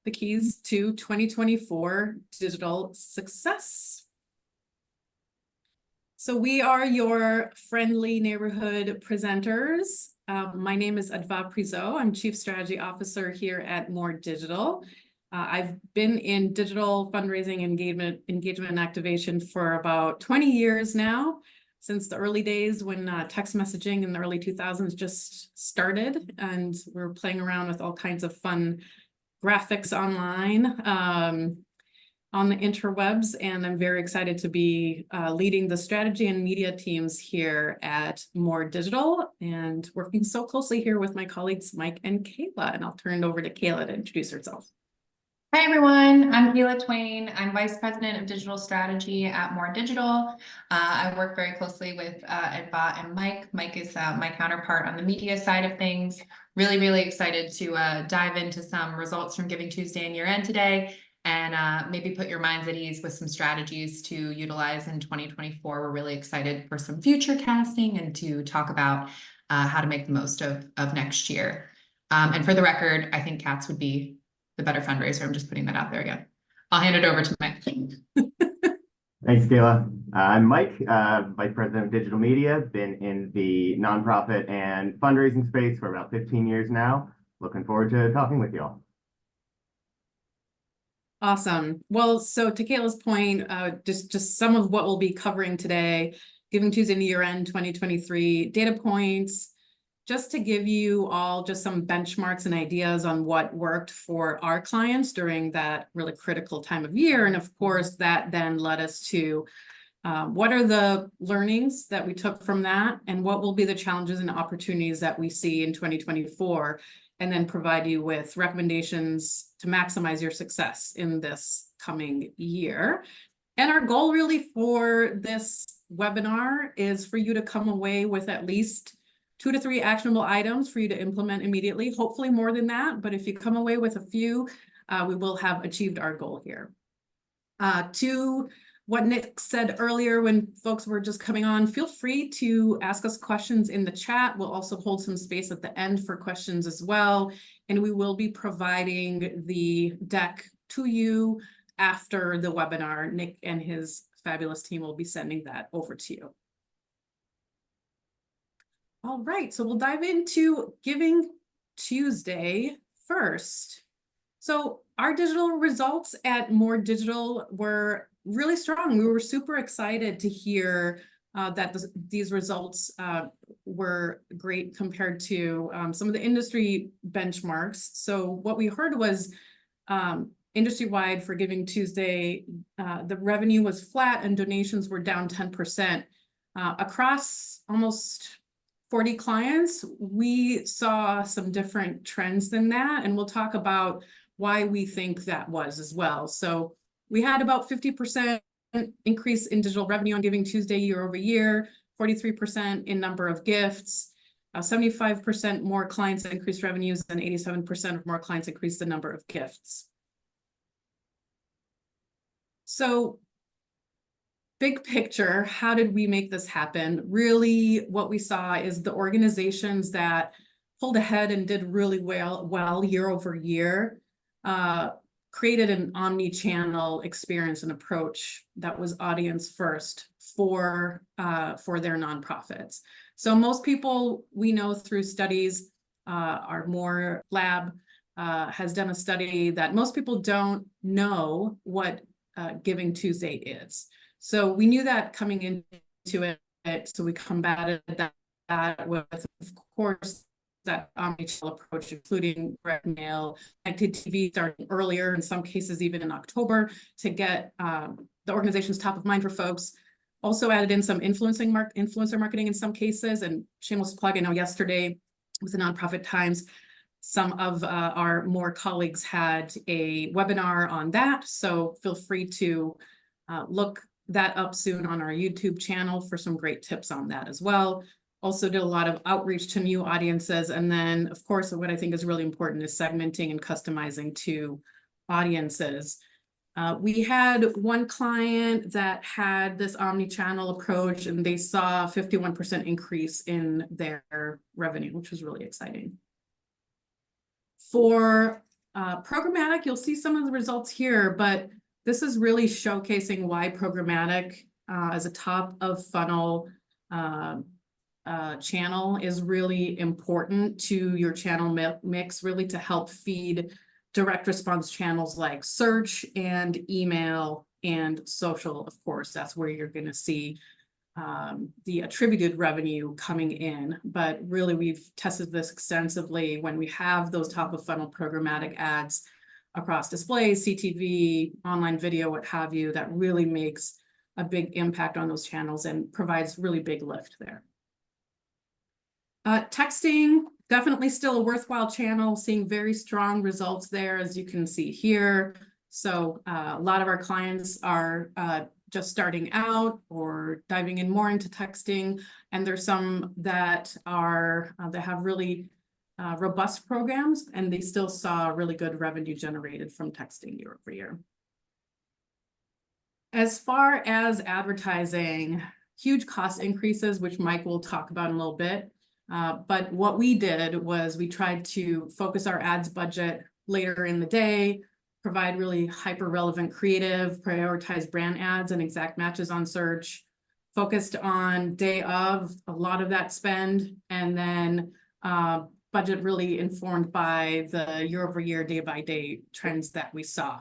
the keys to 2024 digital success. So we are your friendly neighborhood presenters. My name is Adva Prizo. I'm Chief Strategy Officer here at More Digital. I've been in digital fundraising engagement and activation for about 20 years now, since the early days when text messaging in the early 2000s just started, and we're playing around with all kinds of fun graphics online on the interwebs. And I'm very excited to be leading the strategy and media teams here at More Digital and working so closely here with my colleagues, Mike and Kayla. And I'll turn it over to Kayla to introduce herself. Hi, everyone. I'm Kayla Twain. I'm Vice President of Digital Strategy at More Digital. I work very closely with Adva and Mike. Mike is my counterpart on the media side of things. Really excited to dive into some results from Giving Tuesday and year end today, and maybe put your minds at ease with some strategies to utilize in 2024. We're really excited for some future casting and to talk about how to make the most of next year. And for the record, I think cats would be the better fundraiser. I'm just putting that out there again. I'll hand it over to Mike. Thanks, Kayla. I'm Mike, Vice President of Digital Media. Been in the nonprofit and fundraising space for about 15 years now. Looking forward to talking with you all. Awesome. Well, so to Kayla's point, just some of what we'll be covering today, Giving Tuesday and year end 2023 data points, just to give you all just some benchmarks and ideas on what worked for our clients during that really critical time of year. And of course, that then led us to what are the learnings that we took from that, and what will be the challenges and opportunities that we see in 2024, and then provide you with recommendations to maximize your success in this coming year. And our goal really for this webinar is for you to come away with at least 2 to 3 actionable items for you to implement immediately, hopefully more than that. But if you come away with a few, we will have achieved our goal here. To what Nick said earlier when folks were just coming on, feel free to ask us questions in the chat. We'll also hold some space at the end for questions as well. And we will be providing the deck to you after the webinar. Nick and his fabulous team will be sending that over to you. All right, so we'll dive into Giving Tuesday first. So our digital results at More Digital were really strong. We were super excited to hear that these results were great compared to some of the industry benchmarks. So what we heard was industry-wide for Giving Tuesday, the revenue was flat and donations were down 10%. Across almost 40 clients, we saw some different trends than that, and we'll talk about why we think that was as well. So we had about 50% increase in digital revenue on Giving Tuesday year over year, 43% in number of gifts, 75% more clients increased revenues, and 87% of more clients increased the number of gifts. So big picture, how did we make this happen? Really, what we saw is the organizations that pulled ahead and did really well year over year created an omni-channel experience and approach that was audience first for their nonprofits. So most people we know through studies, our More Lab has done a study that most people don't know what Giving Tuesday is. So we knew that coming into it, so we combated that with, of course, that omnichannel approach, including direct mail, connected TV starting earlier, in some cases even in October, to get the organization's top of mind for folks. Also added in some influencer marketing in some cases, and shameless plug, I know yesterday with the Nonprofit Times, some of our More colleagues had a webinar on that, so feel free to look that up soon on our YouTube channel for some great tips on that as well. Also did a lot of outreach to new audiences. And then, of course, what I think is really important is segmenting and customizing to audiences. We had one client that had this omni-channel approach, and they saw a 51% increase in their revenue, which was really exciting. For Programmatic, you'll see some of the results here, but this is really showcasing why programmatic as a top of funnel channel is really important to your channel mix, really to help feed direct response channels like search and email and social. Of course, that's where you're going to see the attributed revenue coming in. But really, we've tested this extensively when we have those top of funnel programmatic ads across display, CTV, online video, what have you, that really makes a big impact on those channels and provides really big lift there. Texting, definitely still a worthwhile channel, seeing very strong results there, as you can see here. So a lot of our clients are just starting out or diving in more into texting, and there's some that are that have really robust programs, and they still saw really good revenue generated from texting year over year. As far as advertising, huge cost increases, which Mike will talk about in a little bit. But what we did was we tried to focus our ads budget later in the day, provide really hyper relevant creative, prioritize brand ads and exact matches on search, focused on day of a lot of that spend, and then budget really informed by the year over year, day by day trends that we saw.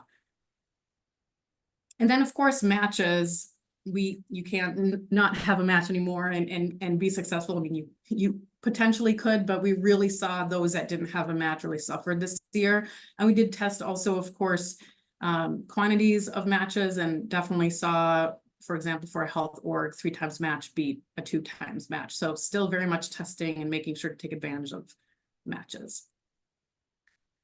And then of course, matches, you can't not have a match anymore and be successful. I mean, you potentially could, but we really saw those that didn't have a match really suffered this year. And we did test also, of course, quantities of matches, and definitely saw, for example, for a health org, 3 times match beat a 2 times match. So still very much testing and making sure to take advantage of matches.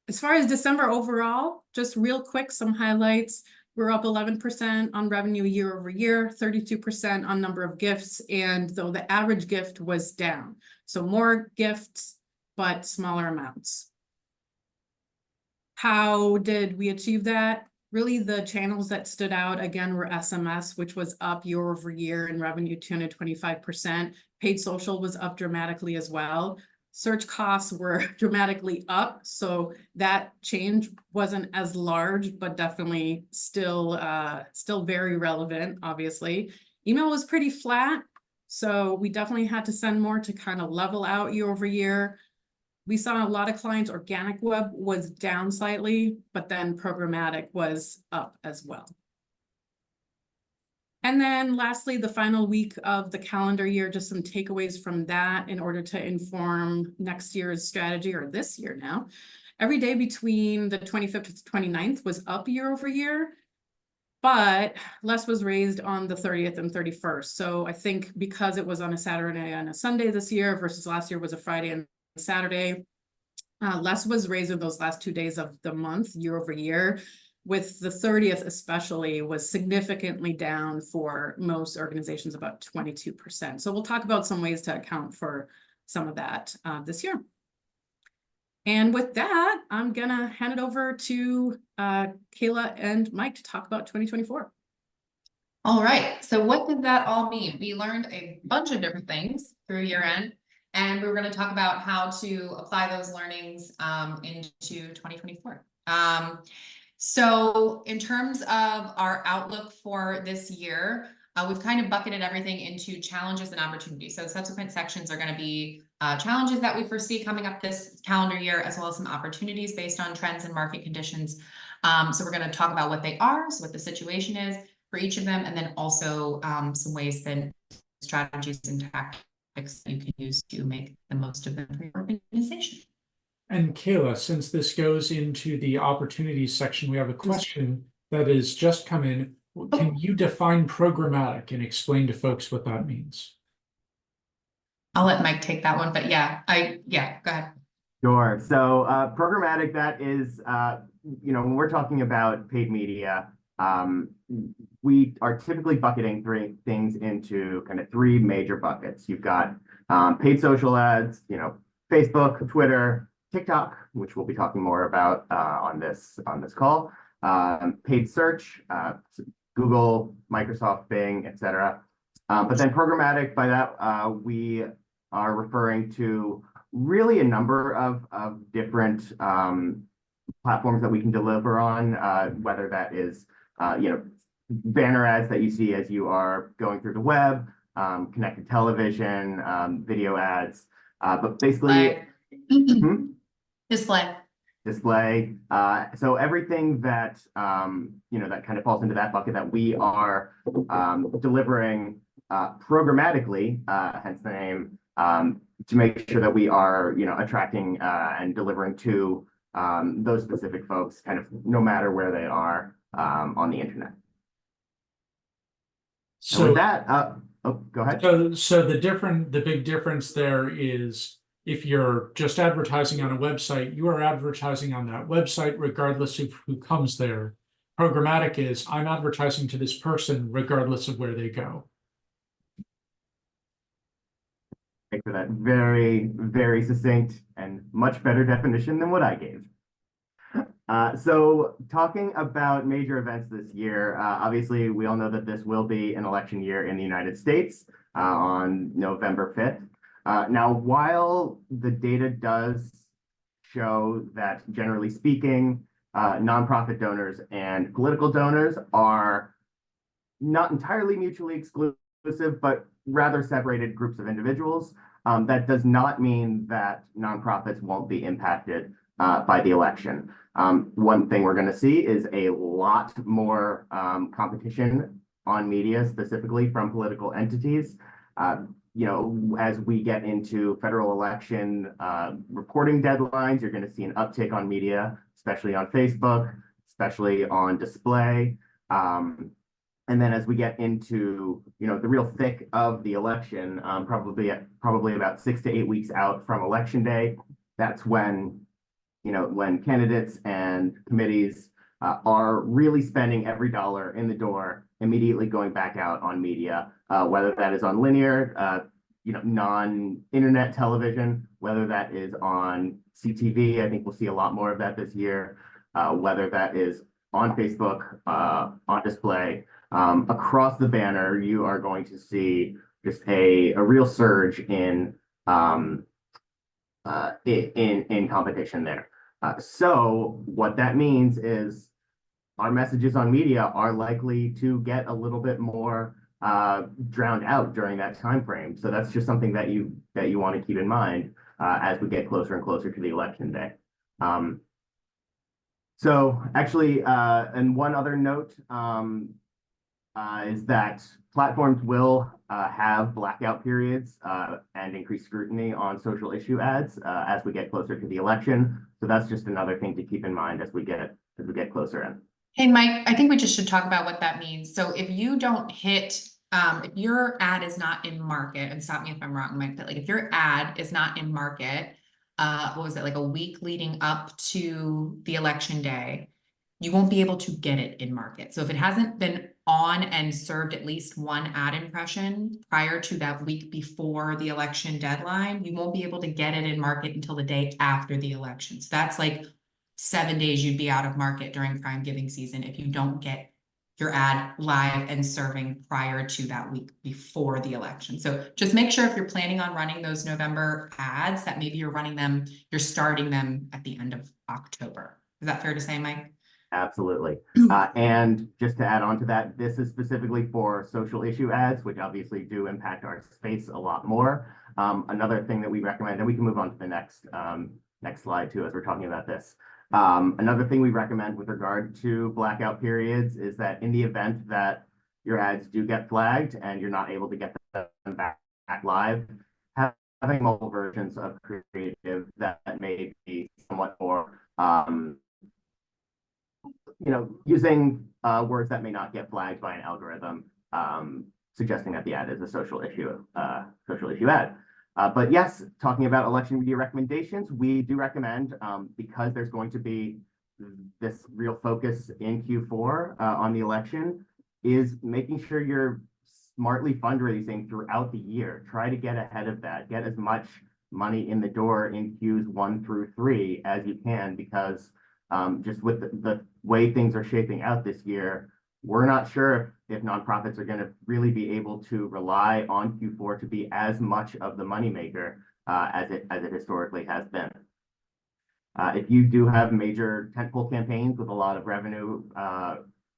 As far as December overall, just real quick, some highlights. We're up 11% on revenue year over year, 32% on number of gifts, and though the average gift was down. So more gifts, but smaller amounts. How did we achieve that? Really, the channels that stood out again were SMS, which was up year over year in revenue 225%. Paid social was up dramatically as well. Search costs were dramatically up, so that change wasn't as large, but definitely still very relevant, obviously. Email was pretty flat, so we definitely had to send more to kind of level out year over year. We saw a lot of clients, organic web was down slightly, but then programmatic was up as well. And then lastly, the final week of the calendar year, just some takeaways from that in order to inform next year's strategy, or this year now. Every day between the 25th to the 29th was up year over year, but less was raised on the 30th and 31st. So I think because it was on a Saturday and a Sunday this year versus last year was a Friday and Saturday, less was raised in those last 2 days of the month year over year, with the 30th especially was significantly down for most organizations, about 22%. So we'll talk about some ways to account for some of that this year. And with that, I'm gonna hand it over to Kayla and Mike to talk about 2024. All right, so what did that all mean? We learned a bunch of different things through year end, and we were going to talk about how to apply those learnings into 2024. So in terms of our outlook for this year, we've kind of bucketed everything into challenges and opportunities. So subsequent sections are going to be challenges that we foresee coming up this calendar year, as well as some opportunities based on trends and market conditions. So we're going to talk about what they are, so what the situation is for each of them, and then also some ways that strategies and tactics that you can use to make the most of them for your organization. And Kayla, since this goes into the opportunities section, we have a question that has just come in. Can you define programmatic and explain to folks what that means? I'll let Mike take that one, but yeah, go ahead. Sure. So programmatic, that is, when we're talking about paid media, we are typically bucketing things into kind of 3 major buckets. You've got paid social ads, Facebook, Twitter, TikTok, which we'll be talking more about on this call, paid search, Google, Microsoft, Bing, etc. But then programmatic, by that we are referring to really a number of different platforms that we can deliver on, whether that is, banner ads that you see as you are going through the web, connected television, video ads, but basically Display. display. So everything that, that kind of falls into that bucket that we are delivering programmatically, hence the name, to make sure that we are, attracting and delivering to those specific folks, kind of no matter where they are on the internet. And with So, that, go ahead. so the big difference there is if you're just advertising on a website, you are advertising on that website regardless of who comes there. Programmatic is I'm advertising to this person regardless of where they go. Thanks for that very, very succinct and much better definition than what I gave. So talking about major events this year, obviously we all know that this will be an election year in the United States on November 5th. Now, while the data does show that generally speaking, nonprofit donors and political donors are not entirely mutually exclusive, but rather separated groups of individuals, that does not mean that nonprofits won't be impacted by the election. One thing we're going to see is a lot more competition on media, specifically from political entities. As we get into federal election reporting deadlines, you're going to see an uptick on media, especially on Facebook, especially on display. And then as we get into, the real thick of the election, probably about 6 to 8 weeks out from election day, that's when candidates and committees are really spending every dollar in the door, immediately going back out on media, whether that is on linear, non-internet television, whether that is on CTV. I think we'll see a lot more of that this year, whether that is on Facebook, on display. Across the banner, you are going to see just a real surge in competition there. So what that means is our messages on media are likely to get a little bit more drowned out during that time frame. So that's just something that you want to keep in mind as we get closer and closer to the election day. So actually, and one other note is that platforms will have blackout periods and increased scrutiny on social issue ads as we get closer to the election. So that's just another thing to keep in mind as we get closer in. Hey, Mike, I think we just should talk about what that means. So if you don't hit, if your ad is not in market, and stop me if I'm wrong, Mike, but like if your ad is not in market, what was it, like a week leading up to the election day, you won't be able to get it in market. So if it hasn't been on and served at least one ad impression prior to that week before the election deadline, you won't be able to get it in market until the day after the election. So that's like 7 days you'd be out of market during prime giving season if you don't get your ad live and serving prior to that week before the election. So just make sure if you're planning on running those November ads that maybe you're starting them at the end of October. Is that fair to say, Mike? Absolutely. And just to add on to that, this is specifically for social issue ads, which obviously do impact our space a lot more. Another thing that we recommend, and we can move on to the next slide too, as we're talking about this. Another thing we recommend with regard to blackout periods is that in the event that your ads do get flagged and you're not able to get them back live, having multiple versions of creative that may be somewhat more using words that may not get flagged by an algorithm, suggesting that the ad is a social issue ad. But yes, talking about election media recommendations, we do recommend, because there's going to be this real focus in Q4 on the election, is making sure you're smartly fundraising throughout the year. Try to get ahead of that. Get as much money in the door in Qs 1 through 3 as you can, because just with the way things are shaping out this year, we're not sure if nonprofits are going to really be able to rely on Q4 to be as much of the moneymaker as it historically has been. If you do have major tentpole campaigns with a lot of revenue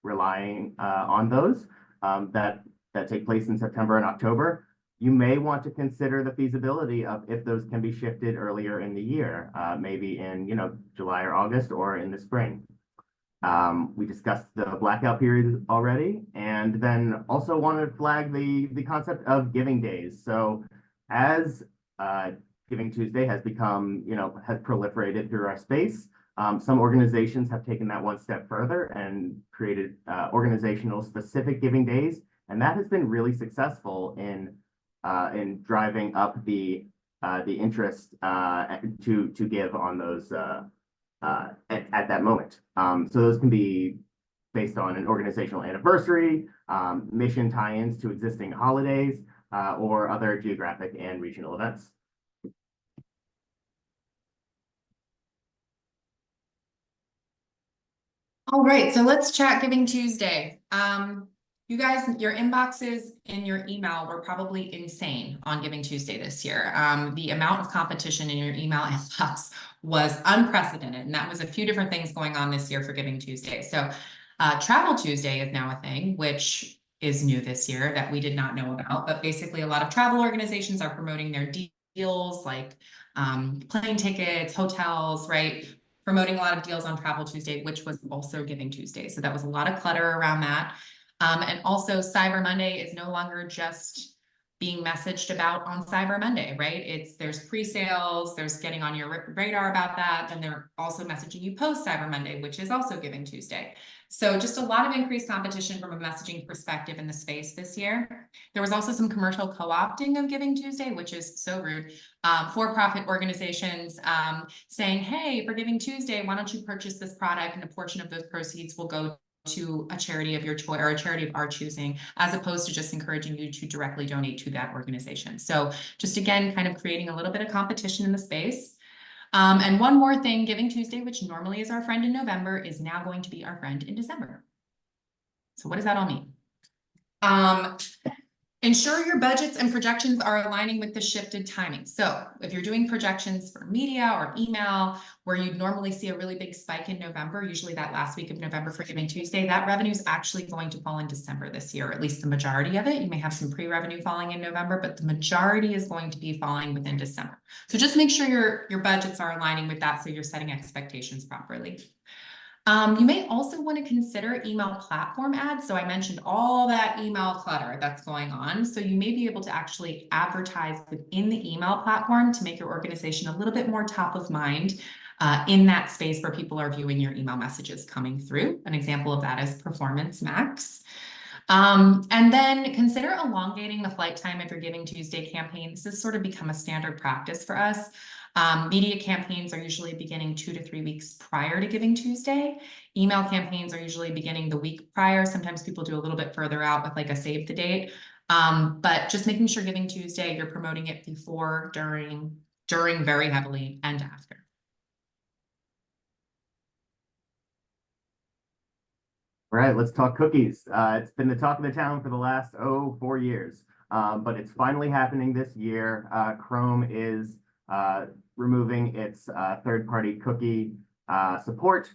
relying on those that take place in September and October, you may want to consider the feasibility of if those can be shifted earlier in the year, maybe in July or August or in the spring. We discussed the blackout period already, and then also wanted to flag the concept of giving days. So as Giving Tuesday has become, has proliferated through our space, some organizations have taken that one step further and created organizational specific giving days, and that has been really successful in driving up the interest to give on those at that moment. So those can be based on an organizational anniversary, mission tie-ins to existing holidays, or other geographic and regional events. All right, so let's chat Giving Tuesday. You guys, your inboxes in your email were probably insane on Giving Tuesday this year. The amount of competition in your email inbox was unprecedented, and that was a few different things going on this year for Giving Tuesday. So Travel Tuesday is now a thing, which is new this year that we did not know about, but basically a lot of travel organizations are promoting their deals like plane tickets, hotels, right? Promoting a lot of deals on Travel Tuesday, which was also Giving Tuesday. So that was a lot of clutter around that. And also Cyber Monday is no longer just being messaged about on Cyber Monday, right? There's pre-sales, there's getting on your radar about that. Then they're also messaging you post Cyber Monday, which is also Giving Tuesday. So just a lot of increased competition from a messaging perspective in the space this year. There was also some commercial co-opting of Giving Tuesday, which is so rude. For-profit organizations saying, hey, for Giving Tuesday, why don't you purchase this product, and a portion of those proceeds will go to a charity of your choice or a charity of our choosing, as opposed to just encouraging you to directly donate to that organization. So just again, kind of creating a little bit of competition in the space. And one more thing, Giving Tuesday, which normally is our friend in November, is now going to be our friend in December. So what does that all mean? Ensure your budgets and projections are aligning with the shifted timing. So if you're doing projections for media or email, where you'd normally see a really big spike in November, usually that last week of November for Giving Tuesday, that revenue is actually going to fall in December this year, or at least the majority of it. You may have some pre-revenue falling in November, but the majority is going to be falling within December. So just make sure your budgets are aligning with that, so you're setting expectations properly. You may also want to consider email platform ads. So I mentioned all that email clutter that's going on. So you may be able to actually advertise within the email platform to make your organization a little bit more top of mind in that space where people are viewing your email messages coming through. An example of that is Performance Max. And then consider elongating the flight time of your Giving Tuesday campaign. This has sort of become a standard practice for us. Media campaigns are usually beginning 2 to 3 weeks prior to Giving Tuesday. Email campaigns are usually beginning the week prior. Sometimes people do a little bit further out with like a save the date. But just making sure Giving Tuesday, you're promoting it before, during very heavily, and after. All right, let's talk cookies. It's been the talk of the town for the last 4 years, but it's finally happening this year. Chrome is removing its third-party cookie support.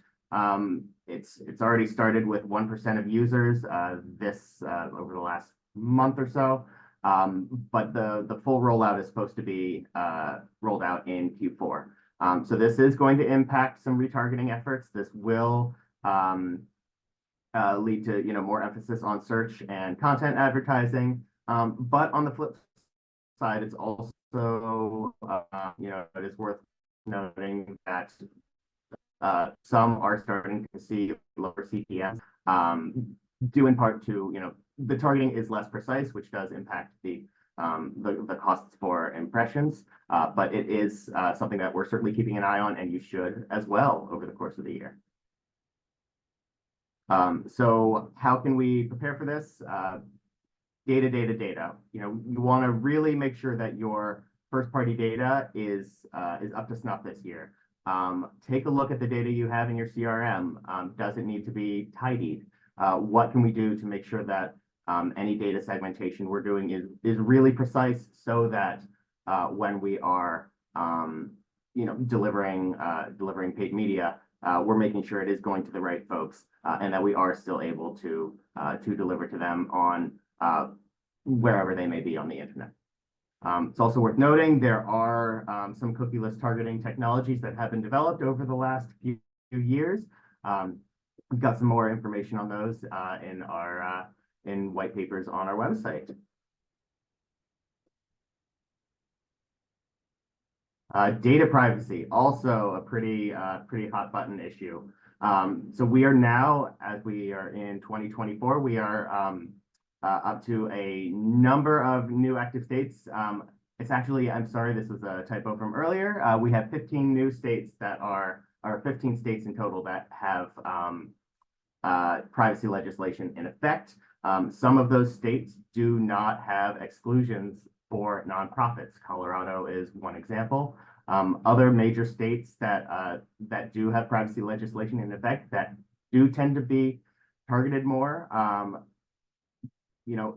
It's already started with 1% of users over the last month or so, but the full rollout is supposed to be rolled out in Q4. So this is going to impact some retargeting efforts. This will lead to more emphasis on search and content advertising. But on the flip side, it's also it is worth noting that some are starting to see lower CPMs, due in part to the targeting is less precise, which does impact the costs for impressions. But it is something that we're certainly keeping an eye on, and you should as well over the course of the year. So how can we prepare for this? Data. You want to really make sure that your first-party data is up to snuff this year. Take a look at the data you have in your CRM. Does it need to be tidied? What can we do to make sure that any data segmentation we're doing is really precise, so that when we are delivering paid media, we're making sure it is going to the right folks, and that we are still able to deliver to them on wherever they may be on the internet. It's also worth noting there are some cookieless targeting technologies that have been developed over the last few years. We've got some more information on those in white papers on our website. Data privacy, also a pretty hot button issue. So we are now, as we are in 2024, we are up to a number of new active states. It's actually, I'm sorry, this was a typo from earlier. We have 15 new states that are 15 states in total that have privacy legislation in effect. Some of those states do not have exclusions for nonprofits. Colorado is one example. Other major states that do have privacy legislation in effect that do tend to be targeted more,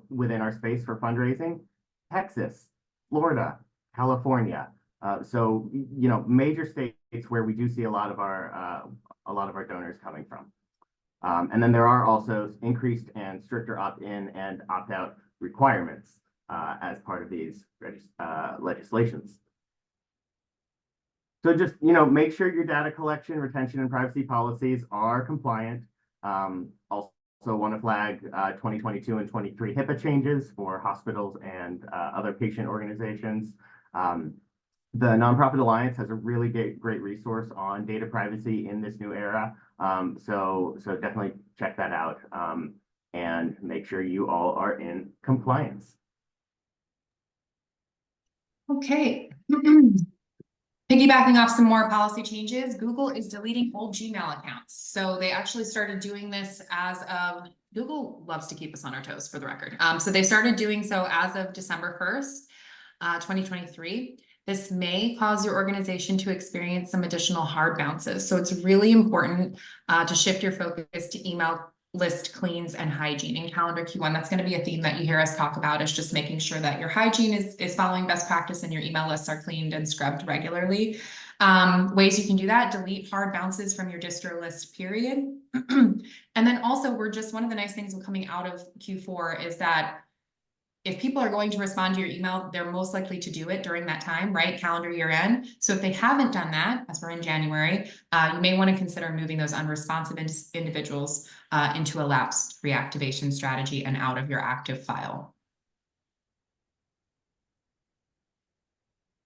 within our space for fundraising: Texas, Florida, California. So major states where we do see a lot of our donors coming from. And then there are also increased and stricter opt-in and opt-out requirements as part of these legislations. So just, make sure your data collection, retention, and privacy policies are compliant. Also want to flag 2022 and 23 HIPAA changes for hospitals and other patient organizations. The Nonprofit Alliance has a really great resource on data privacy in this new era. So definitely check that out and make sure you all are in compliance. Okay. Piggybacking off some more policy changes, Google is deleting old Gmail accounts. So they actually started doing this Google loves to keep us on our toes, for the record. So they started doing so as of December 1st, 2023. This may cause your organization to experience some additional hard bounces. So it's really important to shift your focus to email list cleans and hygiene in calendar Q1. That's going to be a theme that you hear us talk about, is just making sure that your hygiene is following best practice and your email lists are cleaned and scrubbed regularly. Ways you can do that: delete hard bounces from your distro list, period. And then also, one of the nice things coming out of Q4 is that if people are going to respond to your email, they're most likely to do it during that time, right? Calendar year end. So if they haven't done that, as we're in January, you may want to consider moving those unresponsive individuals into a lapsed reactivation strategy and out of your active file.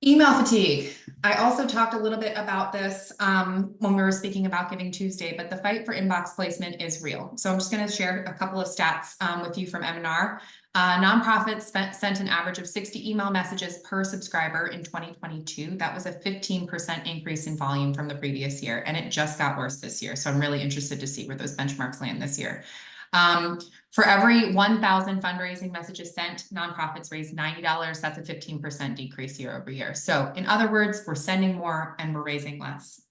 Email fatigue. I also talked a little bit about this when we were speaking about Giving Tuesday, but the fight for inbox placement is real. So I'm just going to share a couple of stats with you from M&R. Nonprofits sent an average of 60 email messages per subscriber in 2022. That was a 15% increase in volume from the previous year, and it just got worse this year. So I'm really interested to see where those benchmarks land this year. For every 1,000 fundraising messages sent, nonprofits raised $90. That's a 15% decrease year over year. So in other words, we're sending more and we're raising less.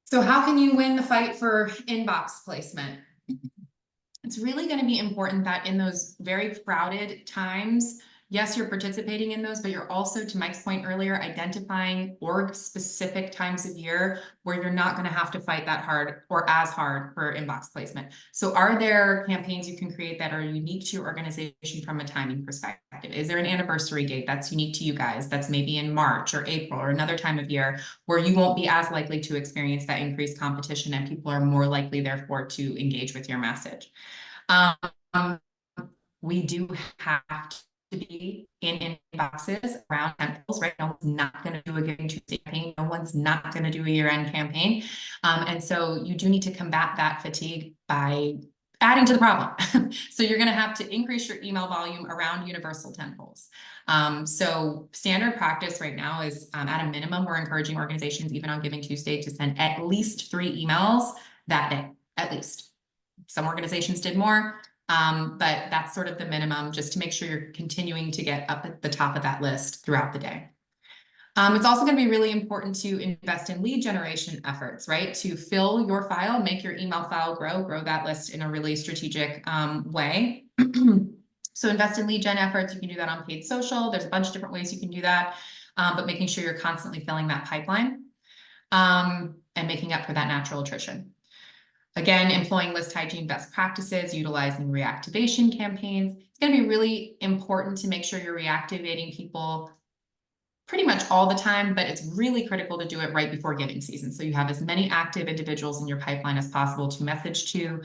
So how can you win the fight for inbox placement? It's really going to be important that in those very crowded times, yes, you're participating in those, but you're also, to Mike's point earlier, identifying org-specific times of year where you're not going to have to fight that hard or as hard for inbox placement. So are there campaigns you can create that are unique to your organization from a timing perspective? Is there an anniversary date that's unique to you guys that's maybe in March or April or another time of year where you won't be as likely to experience that increased competition and people are more likely, therefore, to engage with your message? We do have to be in inboxes around tentpoles, right? No one's not going to do a Giving Tuesday campaign. No one's not going to do a year-end campaign. And so you do need to combat that fatigue by adding to the problem. So you're going to have to increase your email volume around universal tentpoles. So standard practice right now is at a minimum, we're encouraging organizations, even on Giving Tuesday, to send at least 3 emails that day, at least. Some organizations did more, but that's sort of the minimum, just to make sure you're continuing to get up at the top of that list throughout the day. It's also going to be really important to invest in lead generation efforts, right? To fill your file, make your email file grow that list in a really strategic way. So invest in lead gen efforts. You can do that on paid social. There's a bunch of different ways you can do that, but making sure you're constantly filling that pipeline and making up for that natural attrition. Again, employing list hygiene best practices, utilizing reactivation campaigns. It's going to be really important to make sure you're reactivating people pretty much all the time, but it's really critical to do it right before giving season. So you have as many active individuals in your pipeline as possible to message to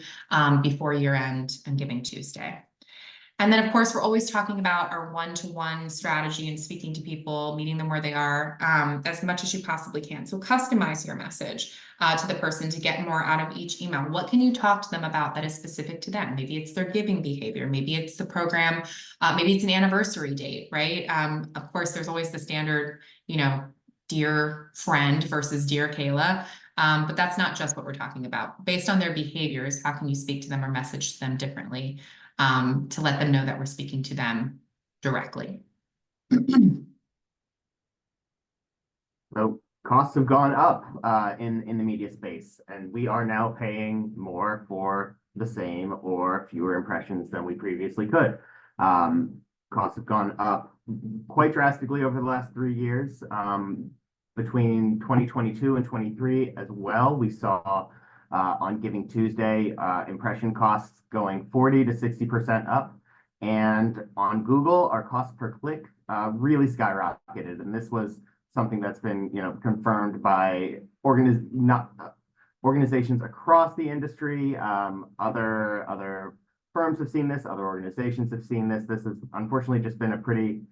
before year end and Giving Tuesday. And then, of course, we're always talking about our one-to-one strategy and speaking to people, meeting them where they are as much as you possibly can. So customize your message to the person to get more out of each email. What can you talk to them about that is specific to them? Maybe it's their giving behavior. Maybe it's the program. Maybe it's an anniversary date, right? Of course, there's always the standard, you know, dear friend versus dear Kayla. But that's not just what we're talking about. Based on their behaviors, how can you speak to them or message to them differently? To let them know that we're speaking to them directly. So costs have gone up in the media space, and we are now paying more for the same or fewer impressions than we previously could. Costs have gone up quite drastically over the last 3 years. Between 2022 and 23 as well, we saw on Giving Tuesday, impression costs going 40 to 60% up. And on Google, our cost per click really skyrocketed. And this was something that's been, confirmed by organizations across the industry. Other firms have seen this, other organizations have seen this. This has unfortunately just been a pretty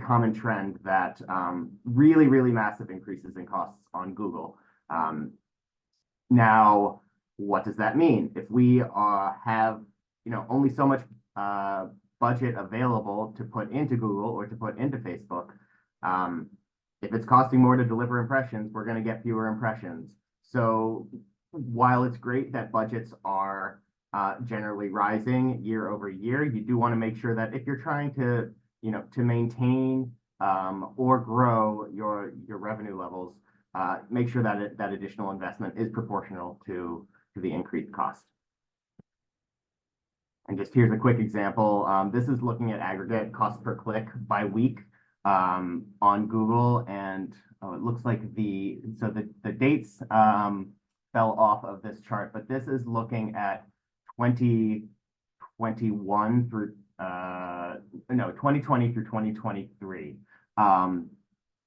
common trend that really, really massive increases in costs on Google. Now, what does that mean? If we have, only so much budget available to put into Google or to put into Facebook, if it's costing more to deliver impressions, we're going to get fewer impressions. So while it's great that budgets are generally rising year over year, you do want to make sure that if you're trying to, to maintain or grow your revenue levels, make sure that that additional investment is proportional to the increased cost. And just here's a quick example. This is looking at aggregate cost per click by week on Google, and it looks like the dates fell off of this chart, but this is looking at 2021 through 2020 through 2023.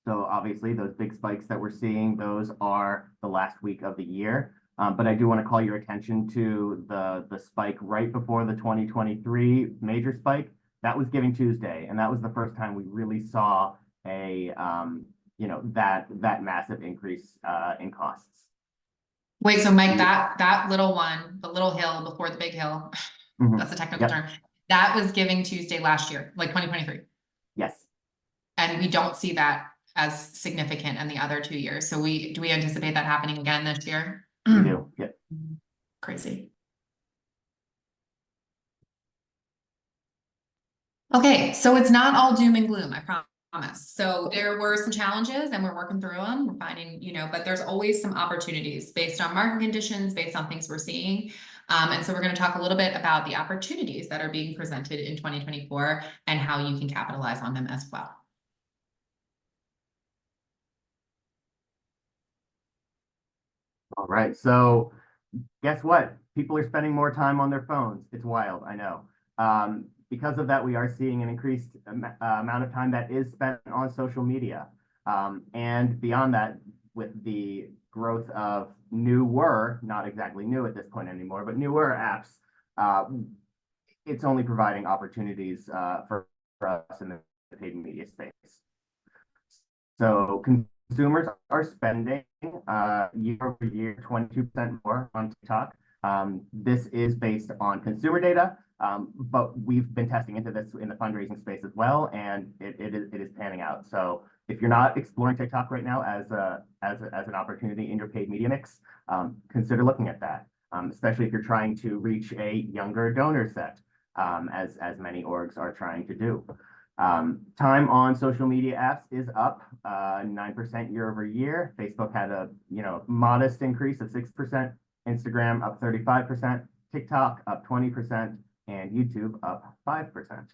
So obviously those big spikes that we're seeing, those are the last week of the year. But I do want to call your attention to the spike right before the 2023 major spike. That was Giving Tuesday, and that was the first time we really saw a that massive increase in costs. Wait, so Mike, that little one, the little hill before the big hill, that's a technical term. That was Giving Tuesday last year, like 2023. Yes. And we don't see that as significant in the other 2 years. So do we anticipate that happening again this year? We do. Yeah. Crazy. Okay, so it's not all doom and gloom, I promise. So there were some challenges and we're working through them. We're finding, but there's always some opportunities based on market conditions, based on things we're seeing. And so we're going to talk a little bit about the opportunities that are being presented in 2024 and how you can capitalize on them as well. All right, so guess what? People are spending more time on their phones. It's wild, I know. Because of that, we are seeing an increased amount of time that is spent on social media. And beyond that, with the growth of newer, not exactly new at this point anymore, but newer apps, it's only providing opportunities for us in the paid media space. So consumers are spending year over year 22% more on TikTok. This is based on consumer data, but we've been testing into this in the fundraising space as well, and it is panning out. So if you're not exploring TikTok right now as an opportunity in your paid media mix, consider looking at that, especially if you're trying to reach a younger donor set, as many orgs are trying to do. Time on social media apps is up 9% year over year. Facebook had a modest increase of 6%, Instagram up 35%, TikTok up 20%, and YouTube up 5%.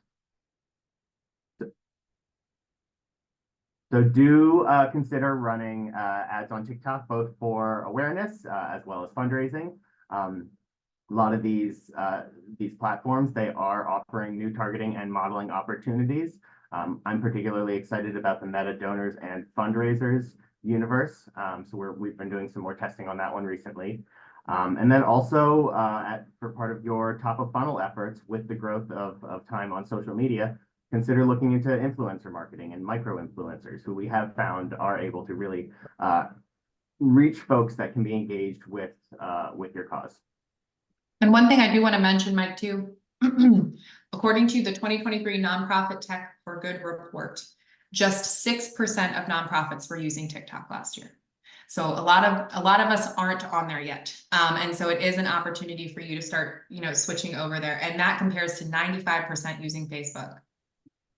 So do consider running ads on TikTok, both for awareness as well as fundraising. A lot of these platforms, they are offering new targeting and modeling opportunities. I'm particularly excited about the Meta donors and fundraisers universe. So we've been doing some more testing on that one recently. And then also for part of your top of funnel efforts with the growth of time on social media, consider looking into influencer marketing and micro influencers who we have found are able to really reach folks that can be engaged with your cause. And one thing I do want to mention, Mike, too, according to the 2023 Nonprofit Tech for Good report, just 6% of nonprofits were using TikTok last year. So a lot of us aren't on there yet. And so it is an opportunity for you to start, switching over there. And that compares to 95% using Facebook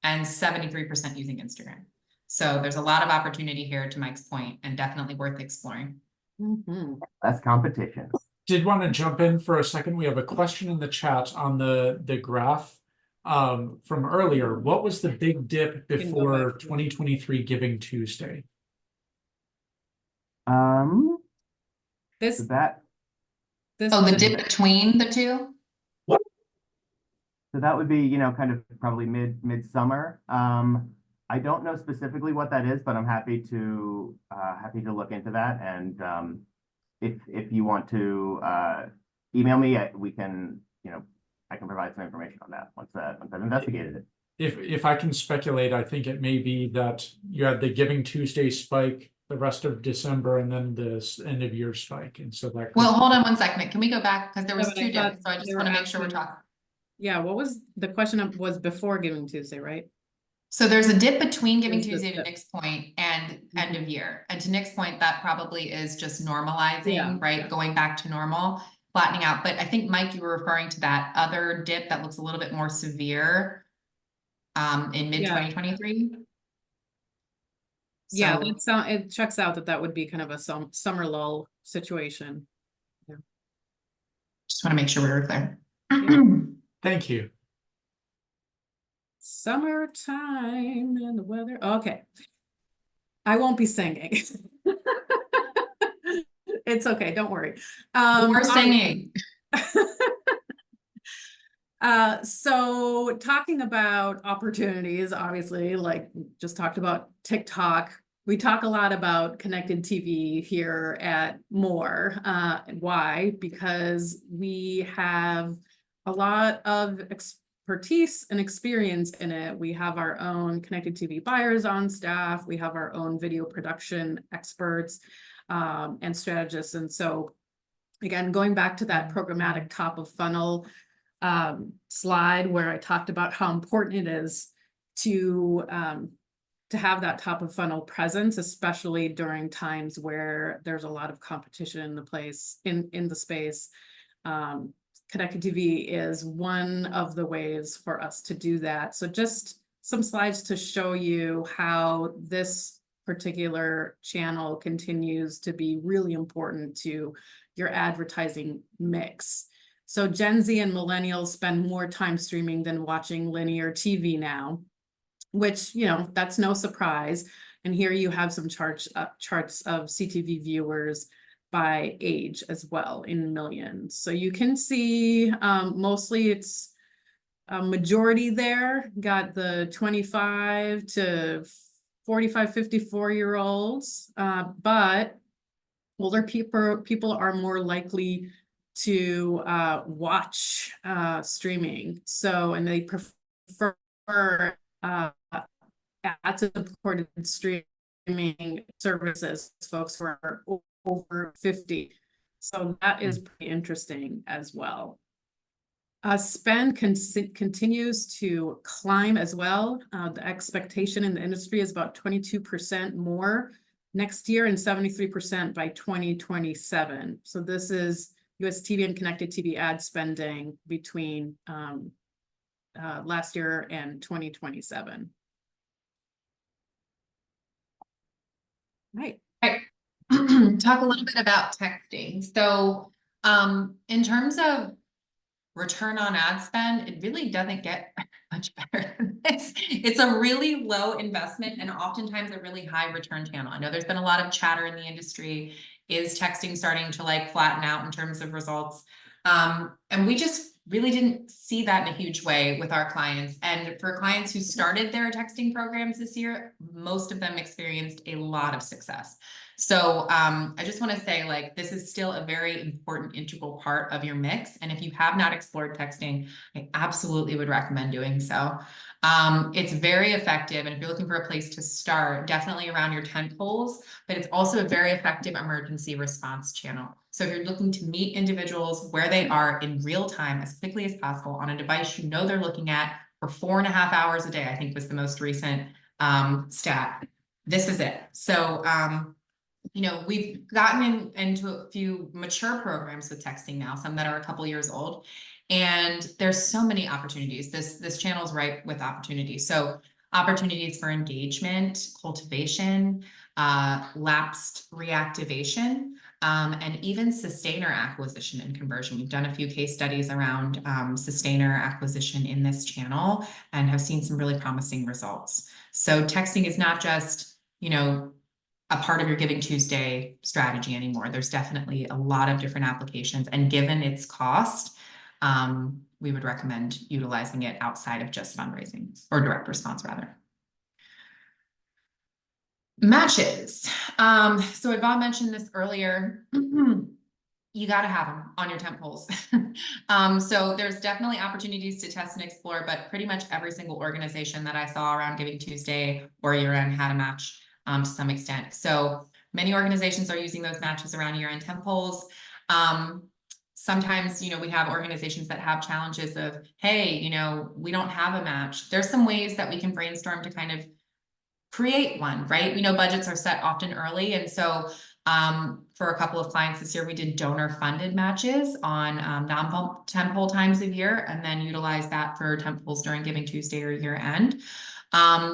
and 73% using Instagram. So there's a lot of opportunity here, to Mike's point, and definitely worth exploring. Mm-hmm. That's competition. Did want to jump in for a second. We have a question in the chat on the graph from earlier. What was the big dip Can go before back to 2023 Giving Tuesday? This, So that Oh, the dip between the two? So that would be, kind of probably midsummer. I don't know specifically what that is, but I'm happy to look into that. And if you want to email me, we can, I can provide some information on that once I've investigated it. If I can speculate, I think it may be that you had the Giving Tuesday spike the rest of December and then the end of year spike. And so that Well, hold on one second. Can we go back? Because there was but I two thought dips. So I just they want to were make sure we're asking- talking. Yeah, what was the question was before Giving Tuesday, right? So there's a dip between Giving There's the Tuesday to dip. Nick's point and end of year. And to Nick's point, that probably is just normalizing, Yeah, right? yeah. Going back to normal, flattening out. But I think, Mike, you were referring to that other dip that looks a little bit more severe in mid 2023. Yeah, So it checks out that would be kind of a summer lull situation. just want to make sure we were clear. Thank you. Summertime and the weather. Okay. I won't be singing. It's okay, don't worry. We're singing. So talking about opportunities, obviously, like just talked about TikTok. We talk a lot about connected TV here at More. Why? Because we have a lot of expertise and experience in it. We have our own connected TV buyers on staff. We have our own video production experts and strategists. And so again, going back to that programmatic top of funnel slide where I talked about how important it is to have that top of funnel presence, especially during times where there's a lot of competition in the space. Connected TV is one of the ways for us to do that. So just some slides to show you how this particular channel continues to be really important to your advertising mix. So Gen Z and millennials spend more time streaming than watching linear TV now, which, that's no surprise. And here you have some charts of CTV viewers by age as well in millions. So you can see mostly it's a majority there, got the 25 to 45, 54-year-olds, but older people are more likely to watch streaming. So, and they prefer ad-supported streaming services, folks who are over 50. So that is pretty interesting as well. Spend continues to climb as well. The expectation in the industry is about 22% more next year and 73% by 2027. So this is US TV and connected TV ad spending between last year and 2027. Right. Talk a little bit about texting. So in terms of return on ad spend, it really doesn't get much better than this. It's a really low investment and oftentimes a really high return channel. I know there's been a lot of chatter in the industry. Is texting starting to like flatten out in terms of results? And we just really didn't see that in a huge way with our clients. And for clients who started their texting programs this year, most of them experienced a lot of success. So I just want to say, like, this is still a very important integral part of your mix. And if you have not explored texting, I absolutely would recommend doing so. It's very effective. And if you're looking for a place to start, definitely around your tent poles, but it's also a very effective emergency response channel. So if you're looking to meet individuals where they are in real time as quickly as possible on a device you know they're looking at for 4.5 hours a day, I think was the most recent stat. This is it. So you know, we've gotten into a few mature programs with texting now, some that are a couple years old, and there's so many opportunities. This channel is ripe with opportunities. So opportunities for engagement, cultivation, lapsed reactivation, and even sustainer acquisition and conversion. We've done a few case studies around sustainer acquisition in this channel and have seen some really promising results. So texting is not just, you know, a part of your Giving Tuesday strategy anymore. There's definitely a lot of different applications, and given its cost, we would recommend utilizing it outside of just fundraising or direct response rather. Matches. So Yvonne mentioned this earlier. You got to have them on your tent poles. So there's definitely opportunities to test and explore, but pretty much every single organization that I saw around Giving Tuesday or year-end had a match to some extent. So many organizations are using those matches around year-end tent poles. Sometimes, you know, we have organizations that have challenges of, hey, you know, we don't have a match. There's some ways that we can brainstorm to kind of create one, right? We know budgets are set often early. And so for a couple of clients this year, we did donor funded matches on non-tent pole times of year, and then utilize that for tent poles during Giving Tuesday or year end.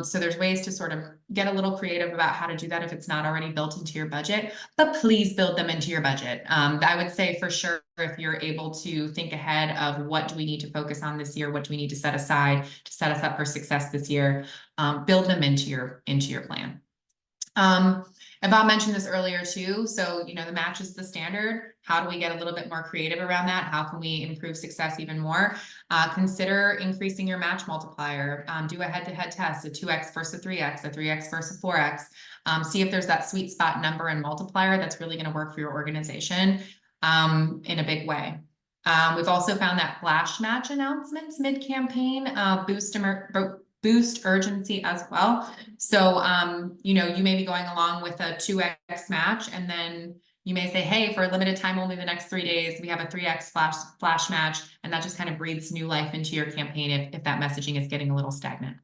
So there's ways to sort of get a little creative about how to do that if it's not already built into your budget, but please build them into your budget. I would say for sure, if you're able to think ahead of what do we need to focus on this year, what do we need to set aside to set us up for success this year, build them into your plan. Yvonne mentioned this earlier too. So, you know, the match is the standard. How do we get a little bit more creative around that? How can we improve success even more? Consider increasing your match multiplier. Do a head-to-head test, a 2x versus a 3x versus 4x. See if there's that sweet spot number and multiplier that's really going to work for your organization in a big way. We've also found that flash match announcements mid-campaign boost urgency as well. So, you know, you may be going along with a 2x match, and then you may say, hey, for a limited time, only the next 3 days, we have a 3x flash match. And that just kind of breathes new life into your campaign if that messaging is getting a little stagnant.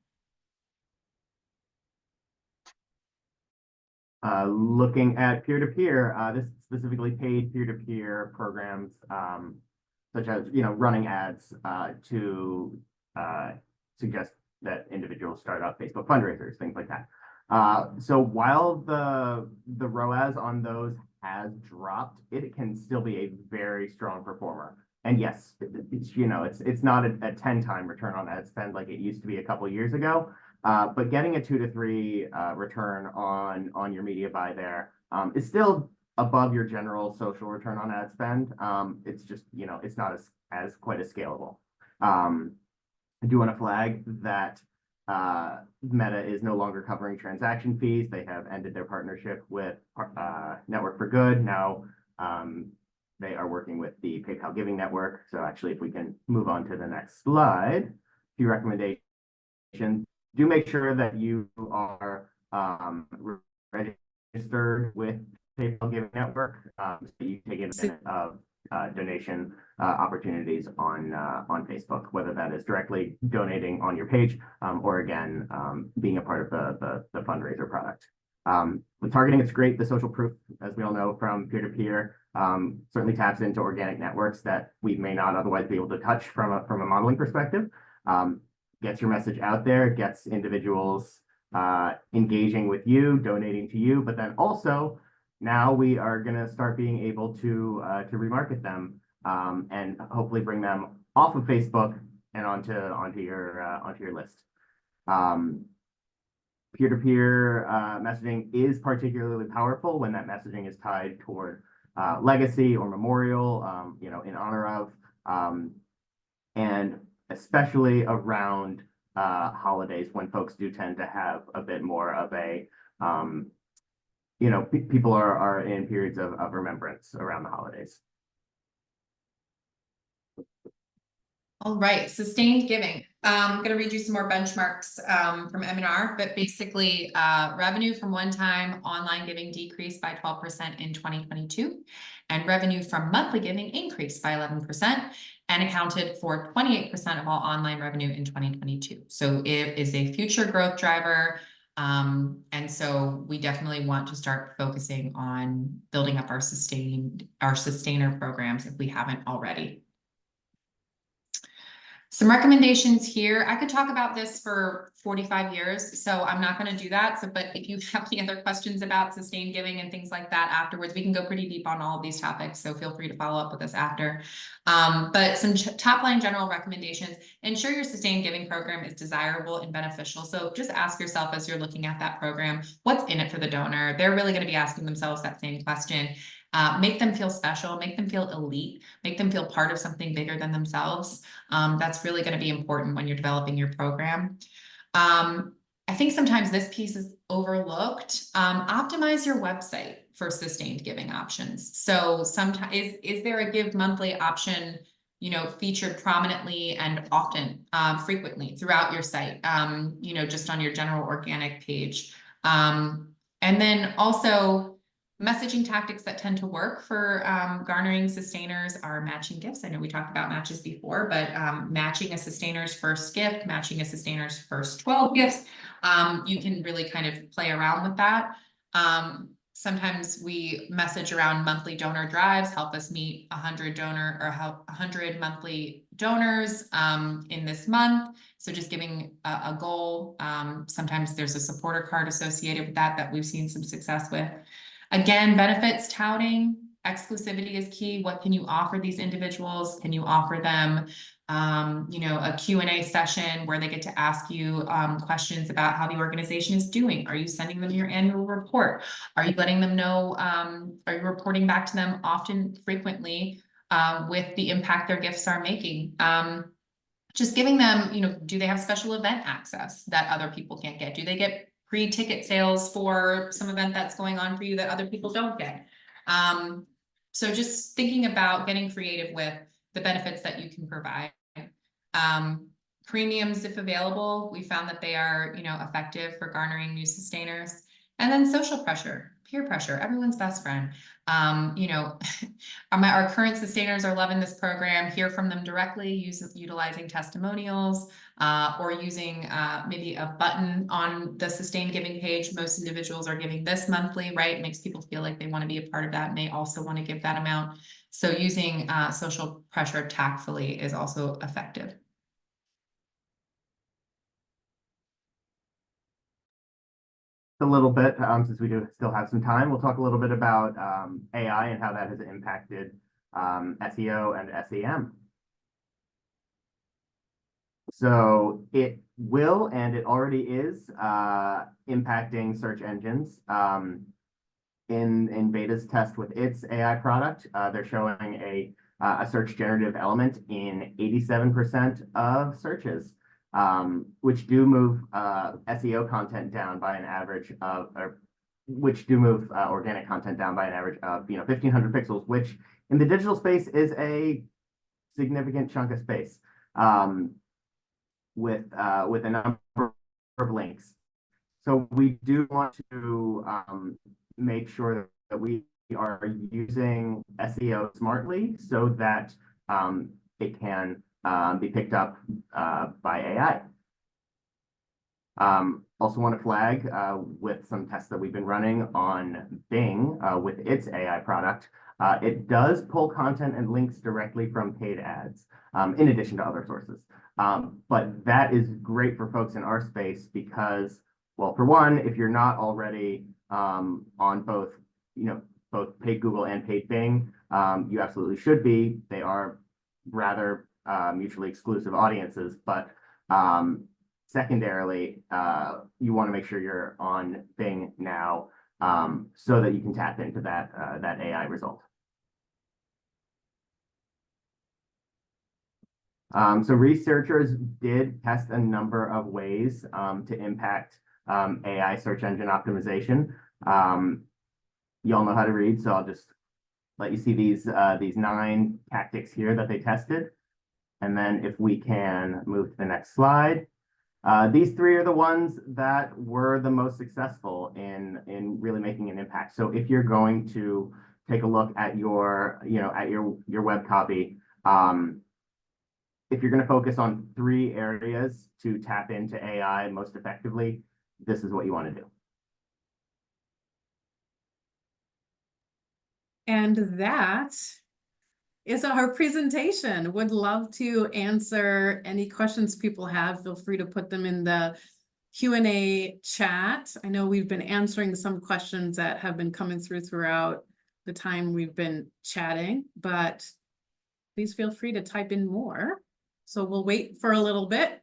Looking at peer-to-peer, this specifically paid peer-to-peer programs, such as, you know, running ads to suggest that individuals start up Facebook fundraisers, things like that. So while the ROAS on those has dropped, it can still be a very strong performer. And yes, it's, you know, it's not a 10-time return on ad spend like it used to be a couple years ago. But getting a 2 to 3 return on your media buy there is still above your general social return on ad spend. It's just, you know, it's not as quite as scalable. I do want to flag that Meta is no longer covering transaction fees. They have ended their partnership with Network for Good. Now they are working with the PayPal Giving Network. So actually, if we can move on to the next slide, a few recommendations. Do make sure that you are registered with PayPal Giving Network, so you take advantage of donation opportunities on Facebook, whether that is directly donating on your page or again being a part of the fundraiser product. With targeting, it's great. The social proof, as we all know from peer-to-peer, certainly taps into organic networks that we may not otherwise be able to touch from a modeling perspective. Gets your message out there, gets individuals engaging with you, donating to you, but then also now we are going to start being able to remarket them and hopefully bring them off of Facebook and onto your list. Peer-to-peer messaging is particularly powerful when that messaging is tied toward legacy or memorial, in honor of, and especially around holidays when folks do tend to have a bit more of a, people are in periods of remembrance around the holidays. All right, sustained giving. I'm gonna read you some more benchmarks from M&R, but basically revenue from one-time online giving decreased by 12% in 2022, and revenue from monthly giving increased by 11% and accounted for 28% of all online revenue in 2022. So it is a future growth driver. And so we definitely want to start focusing on building up our sustainer programs if we haven't already. Some recommendations here. I could talk about this for 45 years, so I'm not going to do that. But if you have any other questions about sustained giving and things like that afterwards, we can go pretty deep on all of these topics. So feel free to follow up with us after. But some top line general recommendations: ensure your sustained giving program is desirable and beneficial. So just ask yourself as you're looking at that program, what's in it for the donor? They're really going to be asking themselves that same question. Make them feel special, make them feel elite, make them feel part of something bigger than themselves. That's really going to be important when you're developing your program. I think sometimes this piece is overlooked. Optimize your website for sustained giving options. So sometimes is there a give monthly option, featured prominently and often, frequently throughout your site, just on your general organic page. And then also, messaging tactics that tend to work for garnering sustainers are matching gifts. I know we talked about matches before, but matching a sustainer's first gift, matching a sustainer's first 12 gifts, you can really kind of play around with that. Sometimes we message around monthly donor drives, help us meet 100 monthly donors in this month. So just giving a goal. Sometimes there's a supporter card associated with that we've seen some success with. Again, benefits touting, exclusivity is key. What can you offer these individuals? Can you offer them, a Q&A session where they get to ask you questions about how the organization is doing? Are you sending them your annual report? Are you letting them know, are you reporting back to them often, frequently, with the impact their gifts are making? Just giving them, do they have special event access that other people can't get? Do they get free ticket sales for some event that's going on for you that other people don't get? So just thinking about getting creative with the benefits that you can provide. Premiums, if available, we found that they are, effective for garnering new sustainers. And then social pressure, peer pressure, everyone's best friend. Our current sustainers are loving this program. Hear from them directly, utilizing testimonials, or using maybe a button on the sustained giving page. Most individuals are giving this monthly, right? It makes people feel like they want to be a part of that and they also want to give that amount. So using social pressure tactfully is also effective. A little bit, since we do still have some time, we'll talk a little bit about AI and how that has impacted SEO and SEM. So it will, and it already is, impacting search engines. In Beta's test with its AI product, they're showing a search generative element in 87% of searches. Which do move SEO content down by an average of, which do move organic content down by an average of 1,500 pixels, which in the digital space is a significant chunk of space, with a number of links. So we do want to make sure that we are using SEO smartly so that it can be picked up by AI. Also want to flag with some tests that we've been running on Bing with its AI product. It does pull content and links directly from paid ads, in addition to other sources. But that is great for folks in our space because, well, for one, if you're not already on both paid Google and paid Bing, you absolutely should be. They are rather mutually exclusive audiences, but secondarily, you want to make sure you're on Bing now, so that you can tap into that AI result. So researchers did test a number of ways to impact AI search engine optimization. You all know how to read, so I'll just let you see these 9 tactics here that they tested. And then if we can move to the next slide. These 3 are the ones that were the most successful in really making an impact. So if you're going to take a look at your web copy, if you're going to focus on 3 areas to tap into AI most effectively, this is what you want to do. And that is our presentation. Would love to answer any questions people have. Feel free to put them in the Q&A chat. I know we've been answering some questions that have been coming throughout the time we've been chatting, but please feel free to type in more. So we'll wait for a little bit.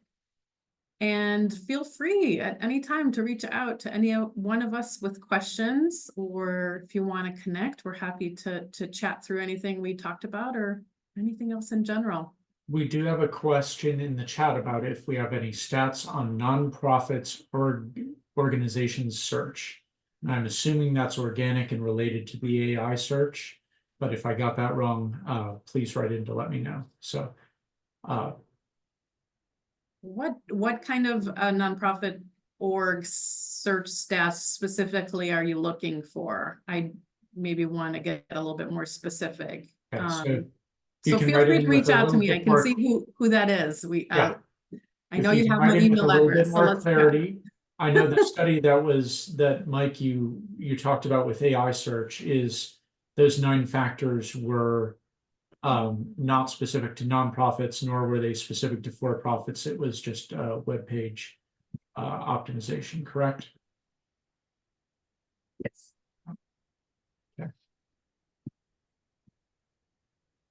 And feel free at any time to reach out to any one of us with questions, or if you want to connect, we're happy to chat through anything we talked about or anything else in general. We do have a question in the chat about if we have any stats on nonprofits or organizations search. And I'm assuming that's organic and related to the AI search, but if I got that wrong, please write in to let me know. So, What kind of nonprofit org search stats specifically are you looking for? I maybe want to get a little bit more specific. okay, so So can feel write free in to with reach a out to little me. I bit can more- see who that is. Yeah. I If know you can have write my in with email a little address. bit So more let's chat. clarity. I know the study that Mike, you talked about with AI search is those 9 factors were not specific to nonprofits, nor were they specific to for-profits. It was just web page optimization, correct? Yes.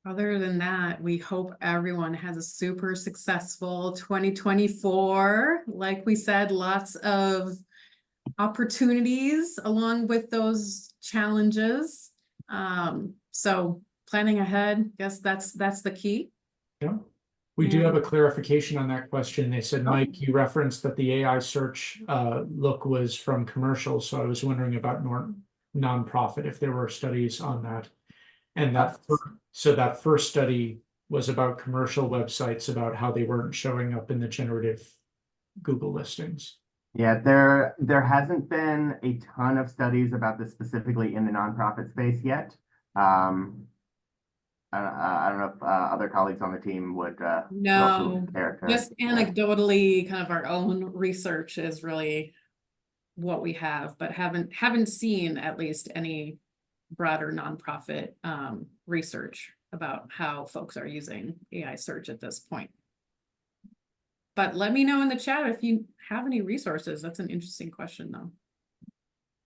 Other than that, we hope everyone has a super successful 2024. Like we said, lots of opportunities along with those challenges. So planning ahead, guess that's the key. Yeah. We do Yeah. have a clarification on that question. They said, Mike, you referenced that the AI search look was from commercial. So I was wondering about nonprofit, if there were studies on that. And so that first study was about commercial websites, about how they weren't showing up in the generative Google listings. Yeah, there hasn't been a ton of studies about this specifically in the nonprofit space yet. I don't know if other colleagues on the team would No, care to- just anecdotally, kind of our own research is really what we have, but haven't seen at least any broader nonprofit research about how folks are using AI search at this point. But let me know in the chat if you have any resources. That's an interesting question though.